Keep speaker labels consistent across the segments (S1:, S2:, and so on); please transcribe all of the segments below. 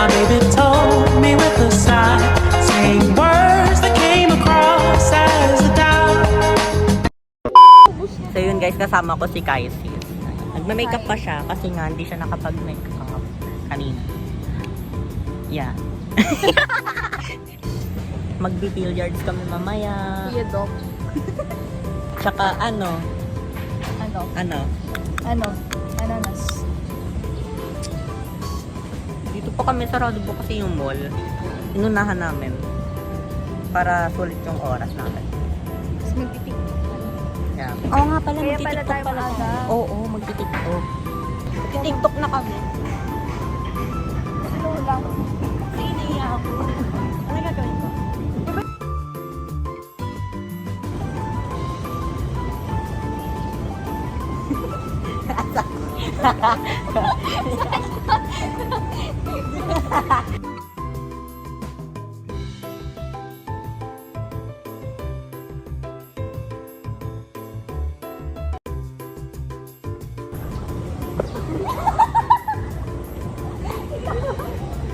S1: My baby told me with a sigh, saying words that came across as a doubt.
S2: So yun guys, kasama ko si Kaisis. Nagma-makeup pa siya kasi nga hindi siya nakapag-makeup kanina. Yeah. Magbi-billiards kami mamaya.
S3: Kuya Doc.
S2: Tsaka ano?
S3: Ano? Ananas.
S2: Dito po kami, sarado po kasi yung mall. Inunahan namin para sulit yung oras natin.
S3: Tapos magtitik.
S2: Yeah. Oo nga pala,
S3: Kaya pala
S2: magti-tiktok
S3: tayo
S2: pala.
S3: maaga.
S2: Oo, magti-tiktok. Magti-tiktok na kami.
S3: Slow lang.
S2: Sige, ako. Ano gagawin ko?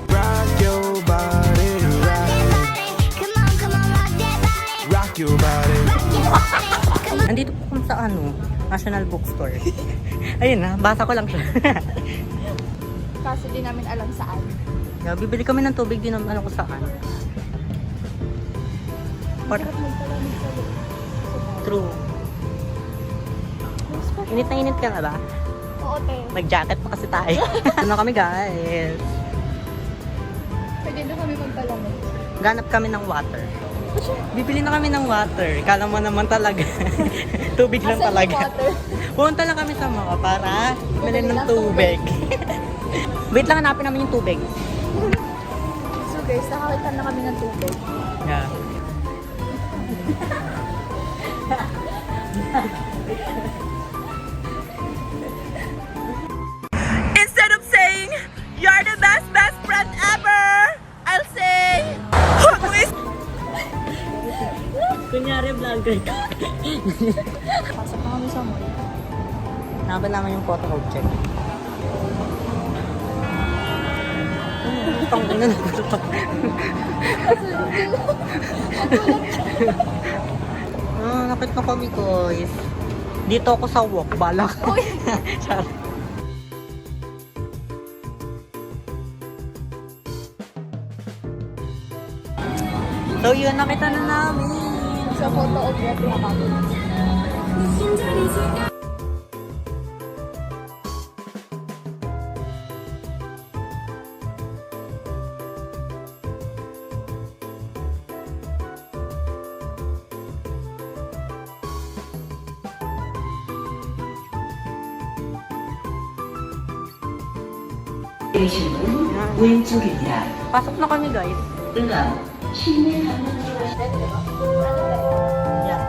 S1: Rock your body, rock your body.
S2: Andito po kung sa ano, National Bookstore. Ayun na, basa ko lang siya.
S3: Kaso di namin alam saan.
S2: Yeah, bibili kami ng tubig, din naman alam ko saan. Para, true. Init na init ka na ba?
S3: Oo, te.
S2: Mag-jacket pa kasi tayo. Ano kami guys?
S3: Pwede na kami magpalamig.
S2: Ganap kami ng water. Bibili na kami ng water. Kala mo naman talaga. Tubig lang
S3: Asan yung
S2: talaga.
S3: water?
S2: Punta lang kami sa mga para bumili ng tubig. Wait lang, hanapin namin yung tubig.
S3: So guys, nakakita na kami ng tubig.
S2: Yeah. Instead of saying, you're the best friend ever, I'll say, who is... Kunyari vlogger ka.
S3: Pasok na kami sa mall.
S2: Nakapin naman yung photo object. Tang ina na ito. Nakit na kami guys. Dito ako sa walk, balak. Sorry. So yun, nakita na namin.
S3: Sa photo object na kami.
S4: 왼쪽입니다.
S2: Pasok na kami guys.
S4: 응암 시내 방면으로
S2: Yeah.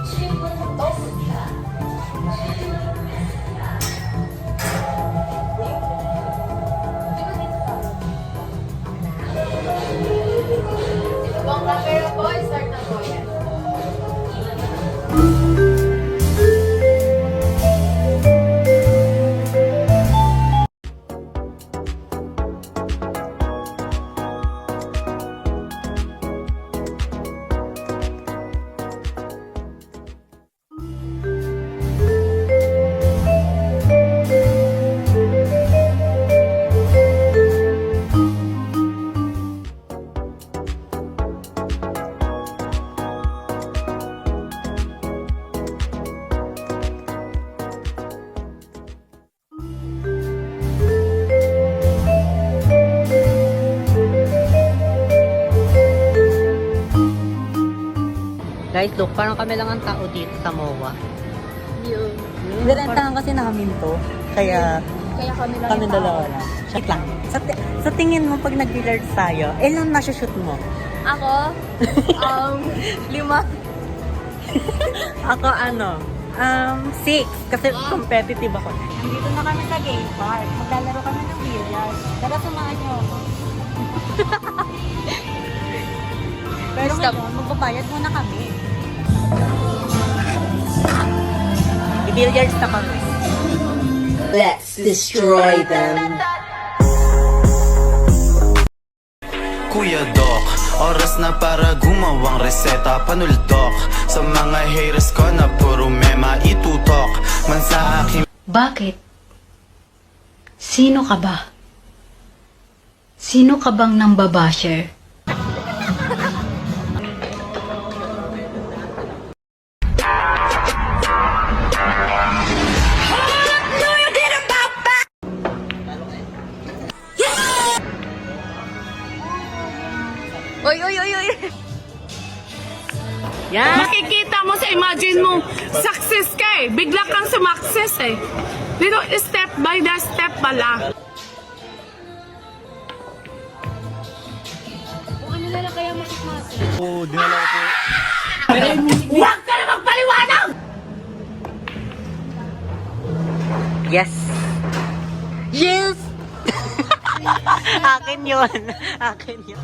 S4: 출입문 떴습니다.
S2: Guys, look, parang kami lang ang tao dito sa MOA.
S3: Yun.
S2: Nirentahan kasi namin to. Kaya
S3: Kaya kami lang
S2: kami
S3: yung tao.
S2: dalawa lang. Check lang. Sa tingin mo, pag nag-billiard tayo, ilan na shoot mo?
S3: Ako? 5.
S2: Ako ano? 6. Kasi competitive ako. Nandito na kami sa game park. Maglalaro kami ng billiard. Tara, samahan niyo ako. Pero
S3: Stop.
S2: ngayon, magbabayad muna kami. I-billiards na kami.
S4: Let's destroy them.
S5: Kuya Doc, oras na para gumawang reseta. Panuldok sa mga haters ko na puro mema itutok man sa aking.
S6: Bakit? Sino ka ba? Sino ka bang nambabasher?
S3: Oy, oy, oy, oy.
S2: Yan!
S7: Makikita mo sa imagine mo, success ka eh. Bigla kang sumakses eh. Dito, step by the step pala.
S3: Kung ano na lang kaya masikmasi.
S7: Huwag ka na magpaliwanag!
S2: Yes! Yes! Akin yun. Akin yun.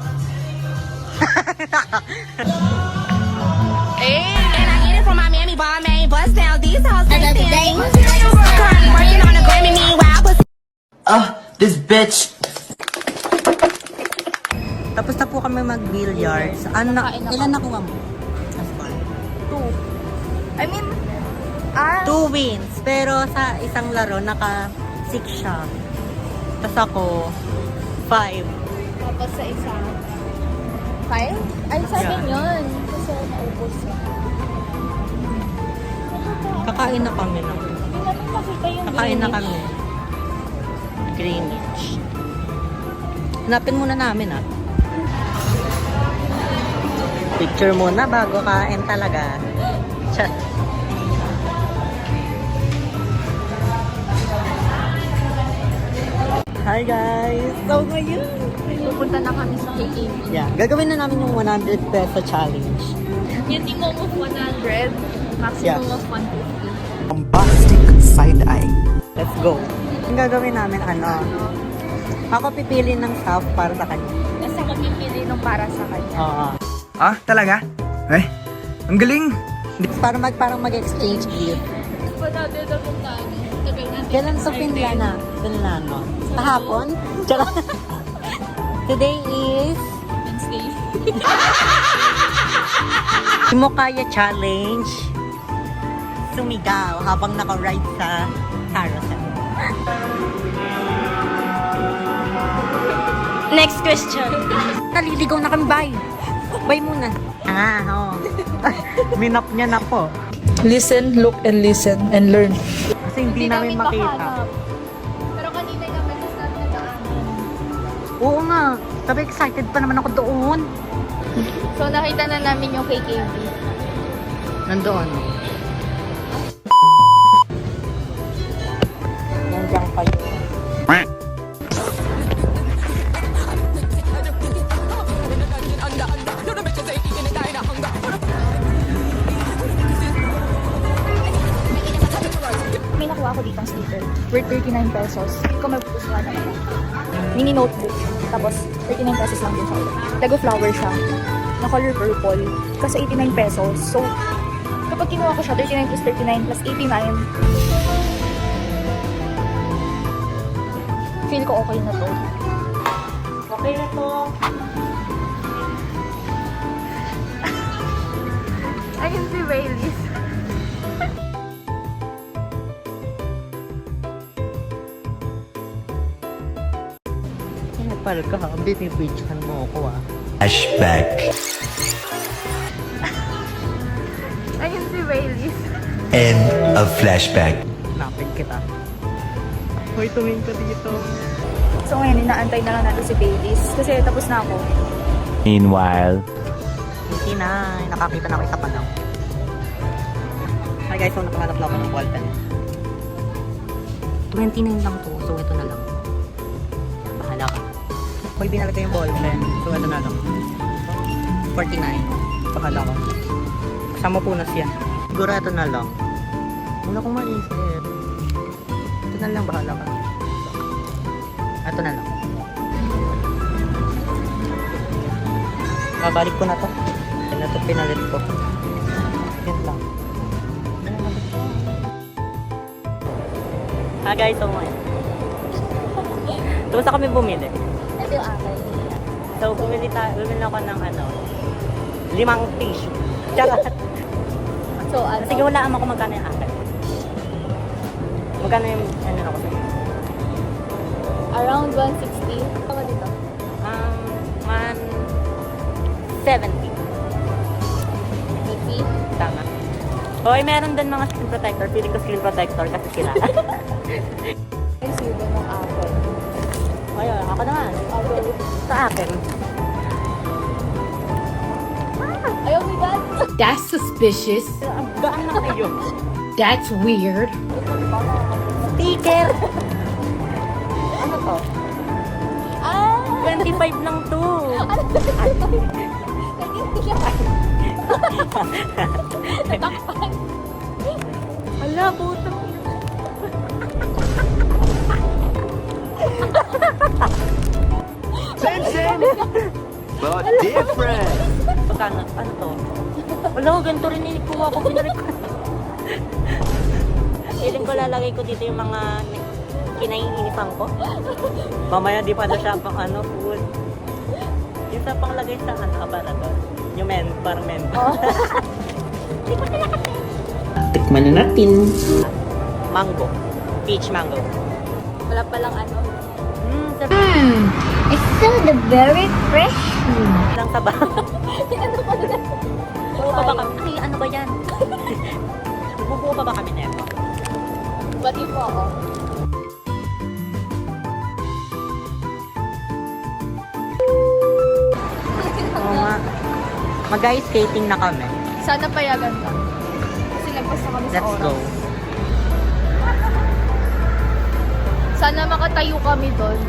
S8: And I get it from my mammy, but I made bust down these hoes. Another day. Currently working on a Grammy, meanwhile, but
S5: This bitch.
S2: Tapos na po kami mag-billiards. Ano na, ilan nakuha mo?
S3: I mean,
S2: 2 wins. Pero sa isang laro, naka-6 siya. Tapos ako, 5.
S3: tapos sa isa. 5? Ay, sa akin yun. Kasi naubos siya.
S2: Kakain na kami na.
S3: Hindi namin makita yung
S2: Kakain na
S3: Greenwich.
S2: kami. Greenwich. Hanapin muna namin ah. Picture muna bago kain talaga. Chat. Hi guys! So ngayon,
S3: Pupunta na kami sa KKB.
S2: yeah, gagawin na namin yung 100 peso challenge.
S3: Minimum of 100, maximum
S2: Yeah.
S3: of 150.
S5: Bombastic side-eye.
S2: Let's go. Yung gagawin namin ano, ako pipili ng staff para sa kanya.
S3: Kasi ako pipili nung para sa kanya.
S2: Oo.
S9: Ah, talaga? Eh, ang galing!
S2: Parang mag-exchange gift.
S3: Pa natin na kung tayo. Tagal natin.
S2: Kailan sa Finlano? Kahapon? Tsaka, today is
S3: Wednesday.
S2: Himokaya Challenge. Sumigaw habang naka-ride sa carousel.
S3: Next question.
S2: Naliligaw na kami, bye. Bye muna. Oo. Minap niya na po.
S10: Listen, look, and listen, and learn.
S2: Kasi hindi namin makita.
S3: makahanap. Pero kanina yung message natin nagkaanan.
S2: Oo nga. Sabi excited pa naman ako doon.
S3: So nakita na namin yung KKB.
S2: Nandoon. Nandiyan kayo.
S3: May nakuha ako ditong sticker. Worth 39 pesos. Hindi ko magpupusuan naman. Mini notebook. Tapos, 39 pesos lang din siya. Lego flower siya. Na color purple. Kasi 89 pesos. So, kapag kinuha ko siya, 39 plus 39 plus 89. Feel ko okay na to.
S2: Okay na to.
S3: I can see Baileys.
S2: Nepal ka, binibidyohan mo ako ah.
S5: Flashback.
S3: I can see Baileys.
S5: End of flashback.
S2: Napin kita. Hoy, tumingin ka dito.
S3: So ngayon, inaantay na lang natin si Baileys. Kasi tapos na ako.
S5: Meanwhile.
S2: Hindi na, nakakita na ako isa pa lang. Hi guys, so nakahanap lang ako ng ballpen. 29 lang to, so ito na lang. Bahala ka. Hoy, binalagay yung ballpen, so ito na lang. 49, bahala ka. Kasama punas yan. Siguro ito na lang. Wala kong maisip. Ito na lang, bahala ka. Ito na lang. Babalik ko na to. Yan na to, pinalit ko. Yan lang. Ah guys, so much. Tapos na kami bumili.
S3: Ito yung akin.
S2: So, bumili ako ng 5 tissue. Charot.
S3: So, ano?
S2: Sige, wala mo kung magkano yung akin. Magkano yung ako sa'yo?
S3: Around 160. Tama dito.
S2: 170.
S3: 80.
S2: Tama. Hoy, meron din mga screen protector. Feeling ko screen protector kasi sila.
S3: Ay, sudo ng apple.
S2: Ayun, ako naman.
S3: Apple.
S2: Sa akin.
S3: Ayaw ni Dad.
S6: That's suspicious.
S2: Ang gaan na kayo.
S6: That's weird.
S2: Sticker! Ano to?
S3: Ah!
S2: 25 lang to.
S3: Natakpan.
S2: Ala, puto.
S5: Same, but different.
S2: Pagkano? Ano to? Wala, ganito rin kuha ko. Pinarik ko. Feeling ko lalagay ko dito yung mga kinaiinipan ko. Mamaya di pa na siya pang food. Yung sa panglagay sa aparador. Yung parang men.
S1: Tikman na natin.
S2: Mango. Peach mango.
S3: Wala palang ano.
S8: It's still the very fresh.
S2: Lang taba. Buo pa ba kami? Ay, ano ba yan? Bubuo pa ba kami neto?
S3: Bati po ako.
S2: Oo nga. Mag-ice skating na kami.
S3: Sana payagan ka. Kasi lagpas na kami sa
S2: Let's
S3: oras.
S2: go.
S3: Sana makatayo kami doon.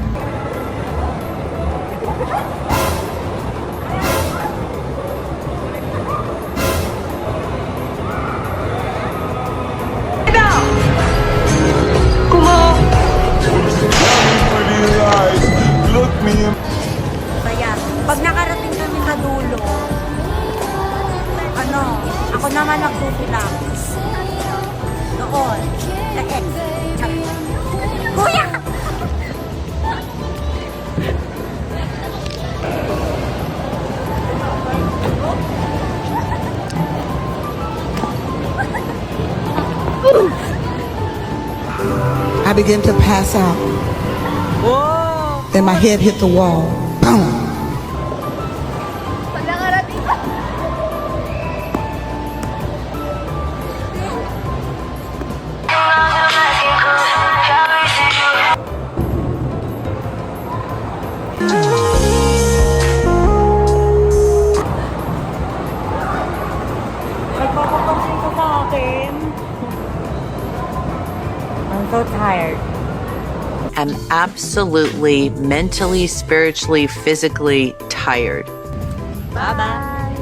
S2: Kaya, pag nakarating kami sa dulo, ako naman nagsusilang. Doon, sa X. Kuya!
S11: I began to pass out.
S2: Whoa!
S11: And my head hit the wall. Boom.
S3: Pag nakarating ka.
S2: Nagpapapansin ko sa akin. I'm so tired.
S12: I'm absolutely mentally, spiritually, physically tired.
S2: Bye-bye.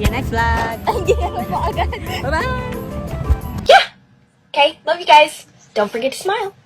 S2: See you next vlog.
S3: Hindi na mo agad.
S2: Bye-bye.
S8: Okay, love you guys. Don't forget to smile.